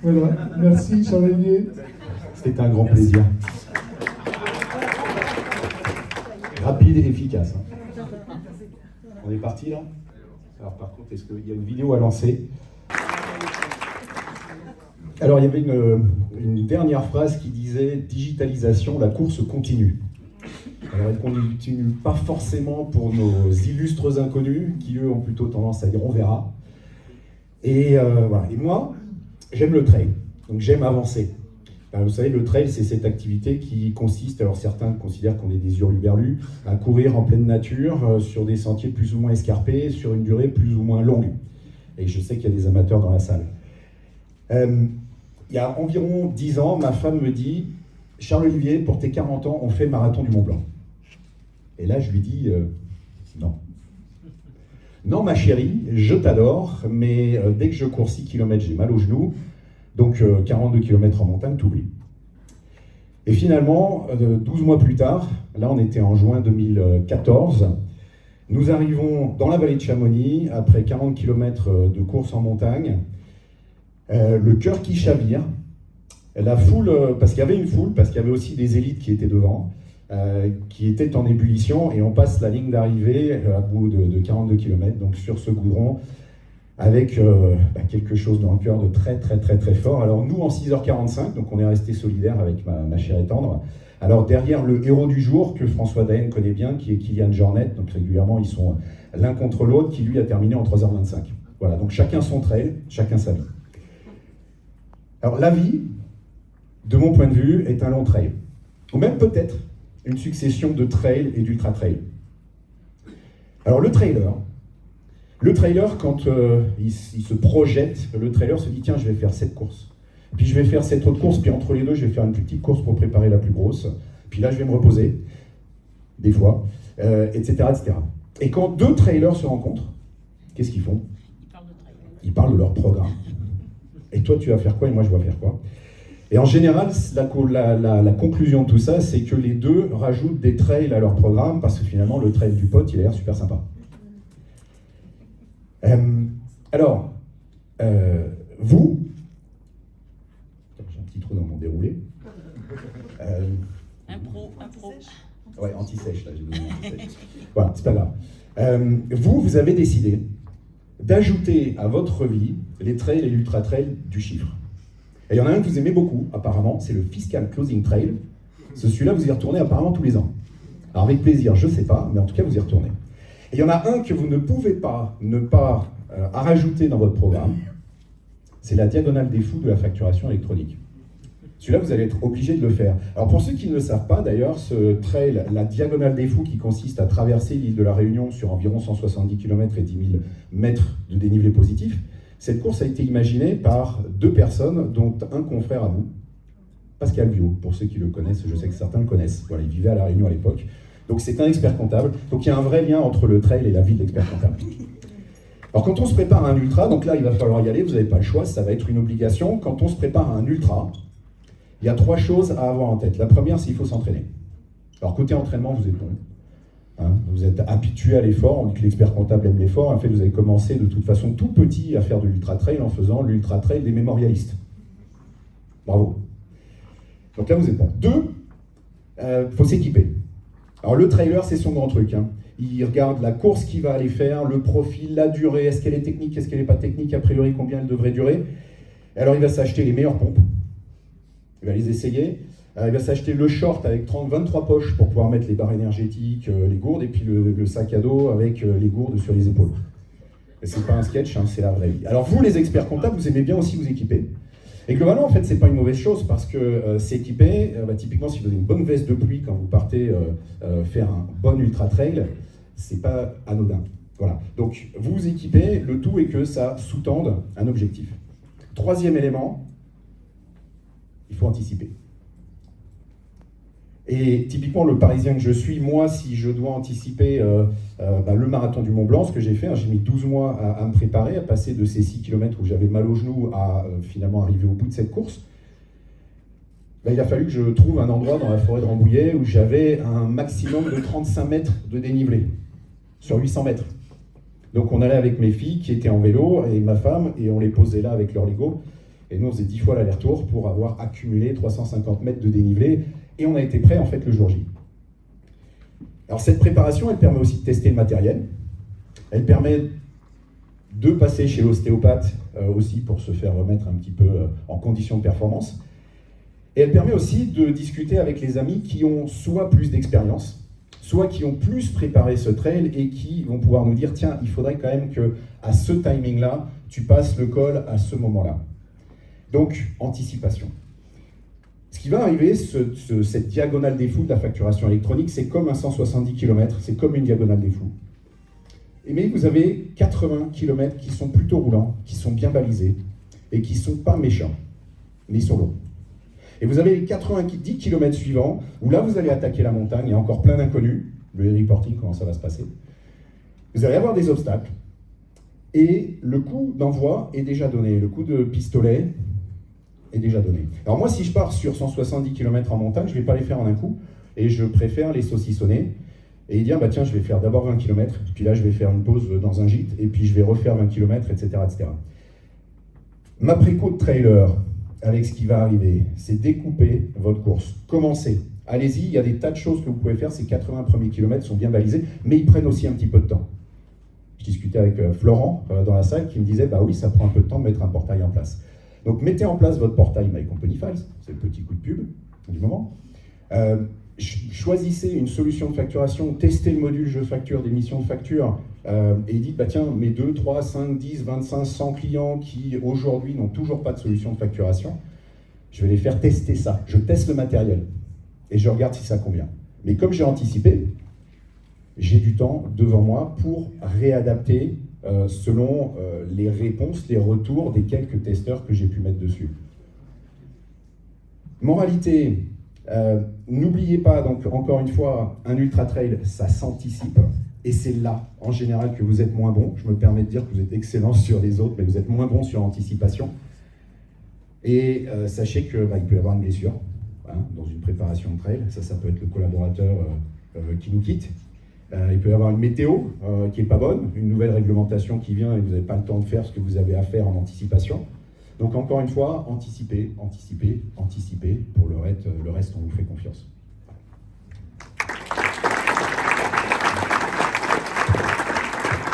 Voilà, merci Charles-Olivier. C'était un grand plaisir. Rapide et efficace. Hein. On est parti là? Alors par contre, est-ce qu'il y a une vidéo à lancer? Alors il y avait une dernière phrase qui disait « Digitalisation, la course continue ». Alors elle ne continue pas forcément pour nos illustres inconnus, qui eux ont plutôt tendance à dire « on verra ». Et voilà. Et moi, j'aime le trail, donc j'aime avancer. Vous savez, le trail, c'est cette activité qui consiste, alors certains considèrent qu'on est des hurluberlus, à courir en pleine nature, sur des sentiers plus ou moins escarpés, sur une durée plus ou moins longue. Et je sais qu'il y a des amateurs dans la salle. Il y a environ 10 ans, ma femme me dit « Charles-Olivier, pour tes 40 ans, on fait le marathon du Mont-Blanc. » Et là, je lui dis « Non. Non, ma chérie, je t'adore, mais dès que je cours 6 km, j'ai mal aux genoux. Donc 42 km en montagne, t'oublies. » Et finalement, 12 mois plus tard, là on était en juin 2014, nous arrivons dans la vallée de Chamonix, après 40 km de course en montagne, le cœur qui chavire, la foule, parce qu'il y avait une foule, parce qu'il y avait aussi des élites qui étaient devant, qui étaient en ébullition, et on passe la ligne d'arrivée à bout de 42 km, donc sur ce goudron, avec quelque chose dans le cœur de très très très très fort. Alors nous en 6h45, donc on est resté solidaires avec ma chère et tendre. Alors derrière le héros du jour que François Daen connaît bien, qui est Kylian Jornet, donc régulièrement ils sont l'un contre l'autre, qui lui a terminé en 3h25. Voilà, donc chacun son trail, chacun sa vie. Alors la vie, de mon point de vue, est un long trail, ou même peut-être une succession de trails et d'ultra-trails. Alors le trailer, quand il se projette, le trailer se dit « Tiens, je vais faire cette course. Puis je vais faire cette autre course, puis entre les deux, je vais faire une plus petite course pour préparer la plus grosse. Puis là, je vais me reposer, des fois, etc., etc. » Et quand deux trailers se rencontrent, qu'est-ce qu'ils font? Ils parlent de leur programme. Et toi, tu vas faire quoi et moi, je vais faire quoi? Et en général, la conclusion de tout ça, c'est que les deux rajoutent des trails à leur programme, parce que finalement, le trail du pote, il a l'air super sympa. Alors, vous, j'ai un petit trou dans mon déroulé. Impro. Ouais, anti-sèche, là, j'ai besoin d'anti-sèche. Voilà, c'est pas grave. Vous avez décidé d'ajouter à votre vie les trails et l'ultra-trail du chiffre. Et il y en a un que vous aimez beaucoup, apparemment, c'est le Fiscal Closing Trail. Celui-là, vous y retournez apparemment tous les ans. Alors avec plaisir, je sais pas, mais en tout cas, vous y retournez. Et il y en a un que vous ne pouvez pas ne pas rajouter dans votre programme, c'est la diagonale des fous de la facturation électronique. Celui-là, vous allez être obligé de le faire. Alors pour ceux qui ne le savent pas, d'ailleurs, ce trail, la diagonale des fous, qui consiste à traverser l'île de la Réunion sur environ 170 km et 10 000 mètres de dénivelé positif, cette course a été imaginée par deux personnes, dont un confrère à vous, Pascal Biot, pour ceux qui le connaissent, je sais que certains le connaissent. Voilà, il vivait à la Réunion à l'époque. Donc c'est un expert comptable. Donc il y a un vrai lien entre le trail et la vie de l'expert comptable. Alors quand on se prépare à un ultra, donc là il va falloir y aller, vous n'avez pas le choix, ça va être une obligation. Quand on se prépare à un ultra, il y a 3 choses à avoir en tête. La première, c'est qu'il faut s'entraîner. Alors côté entraînement, vous êtes bon. Hein, vous êtes habitué à l'effort, on dit que l'expert comptable aime l'effort. En fait, vous avez commencé de toute façon tout petit à faire de l'ultra-trail en faisant l'ultra-trail des mémorialistes. Bravo. Donc là, vous êtes bon. 2, faut s'équiper. Alors le trailer, c'est son grand truc. Hein. Il regarde la course qu'il va aller faire, le profil, la durée, est-ce qu'elle est technique, est-ce qu'elle n'est pas technique, a priori combien elle devrait durer. Alors il va s'acheter les meilleures pompes, il va les essayer, il va s'acheter le short avec 23 poches pour pouvoir mettre les barres énergétiques, les gourdes, et puis le sac à dos avec les gourdes sur les épaules. Et c'est pas un sketch, hein, c'est la vraie vie. Alors vous, les experts comptables, vous aimez bien aussi vous équiper. Et globalement, en fait, c'est pas une mauvaise chose parce que s'équiper, typiquement, si vous avez une bonne veste de pluie quand vous partez faire un bon ultra-trail, c'est pas anodin. Voilà. Donc, vous vous équipez, le tout est que ça sous-tende un objectif. 3e élément, il faut anticiper. Et typiquement, le Parisien que je suis, moi, si je dois anticiper le marathon du Mont Blanc, ce que j'ai fait, hein, j'ai mis 12 mois à me préparer, à passer de ces 6 km où j'avais mal aux genoux à finalement arriver au bout de cette course. Il a fallu que je trouve un endroit dans la forêt de Rambouillet où j'avais un maximum de 35 mètres de dénivelé, sur 800 mètres. Donc on allait avec mes filles qui étaient en vélo et ma femme, et on les posait là avec leur Lego. Et nous, on faisait 10 fois l'aller-retour pour avoir accumulé 350 mètres de dénivelé. Et on a été prêt, en fait, le jour J. Alors, cette préparation, elle permet aussi de tester le matériel. Elle permet de passer chez l'ostéopathe aussi pour se faire remettre un petit peu en condition de performance. Et elle permet aussi de discuter avec les amis qui ont soit plus d'expérience, soit qui ont plus préparé ce trail et qui vont pouvoir nous dire « Tiens, il faudrait quand même qu'à ce timing-là, tu passes le col à ce moment-là. » Donc, anticipation. Ce qui va arriver, cette diagonale des flous de la facturation électronique, c'est comme un 170 km, c'est comme une diagonale des flous. Mais vous avez 80 km qui sont plutôt roulants, qui sont bien balisés et qui ne sont pas méchants, mais ils sont longs. Et vous avez les 90 km suivants, où là vous allez attaquer la montagne, il y a encore plein d'inconnus, le reporting, comment ça va se passer. Vous allez avoir des obstacles, et le coup d'envoi est déjà donné, le coup de pistolet est déjà donné. Alors moi, si je pars sur 170 km en montagne, je ne vais pas les faire en un coup, et je préfère les saucissonner, et dire, bah tiens, je vais faire d'abord 20 km, puis là je vais faire une pause dans un gîte, et puis je vais refaire 20 km, etc. etc. Ma préco de trailer, avec ce qui va arriver, c'est découper votre course. Commencez. Allez-y, il y a des tas de choses que vous pouvez faire, ces 80 premiers kilomètres sont bien balisés, mais ils prennent aussi un petit peu de temps. Je discutais avec Florent dans la salle qui me disait, bah oui, ça prend un peu de temps de mettre un portail en place. Donc mettez en place votre portail My Company Files, c'est le petit coup de pub du moment. Choisissez une solution de facturation, testez le module je facture, d'émission de facture, et dites, bah tiens, mes 2, 3, 5, 10, 25, 100 clients qui aujourd'hui n'ont toujours pas de solution de facturation, je vais les faire tester ça. Je teste le matériel et je regarde si ça convient. Mais comme j'ai anticipé, j'ai du temps devant moi pour réadapter selon les réponses, les retours des quelques testeurs que j'ai pu mettre dessus. Moralité, n'oubliez pas, donc encore une fois, un ultra trail, ça s'anticipe. Et c'est là, en général, que vous êtes moins bon. Je me permets de dire que vous êtes excellent sur les autres, mais vous êtes moins bon sur l'anticipation. Et sachez qu'il peut y avoir une blessure dans une préparation de trail. Ça peut être le collaborateur qui nous quitte. Il peut y avoir une météo qui n'est pas bonne, une nouvelle réglementation qui vient et vous n'avez pas le temps de faire ce que vous avez à faire en anticipation. Donc encore une fois, anticipez, anticipez, anticipez. Pour le reste, on vous fait confiance.